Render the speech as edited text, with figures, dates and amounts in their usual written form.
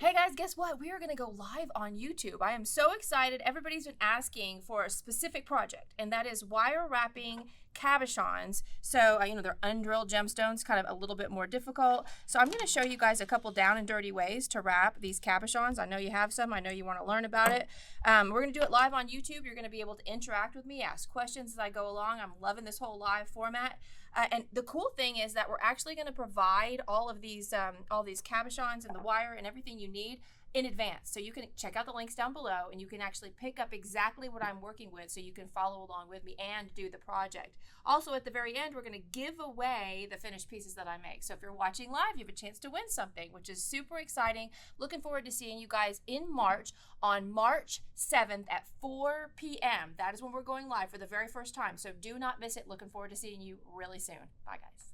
Hey guys, guess what? We are going to go live on YouTube. I am so excited. Everybody's been asking for a specific project, and that is wire wrapping cabochons. So, they're undrilled gemstones, kind of a little bit more difficult. So I'm going to show you guys a couple down and dirty ways to wrap these cabochons. I know you have some. I know you want to learn about it. We're going to do it live on YouTube. You're going to be able to interact with me, ask questions as I go along. I'm loving this whole live format. And the cool thing is that we're actually going to provide all these cabochons and the wire and everything you need in advance. So you can check out the links down below and you can actually pick up exactly what I'm working with so you can follow along with me and do the project. Also, at the very end, we're going to give away the finished pieces that I make. So if you're watching live, you have a chance to win something, which is super exciting. Looking forward to seeing you guys in March on March 7th at 4 p.m. That is when we're going live for the very first time. So do not miss it. Looking forward to seeing you really soon. Bye, guys.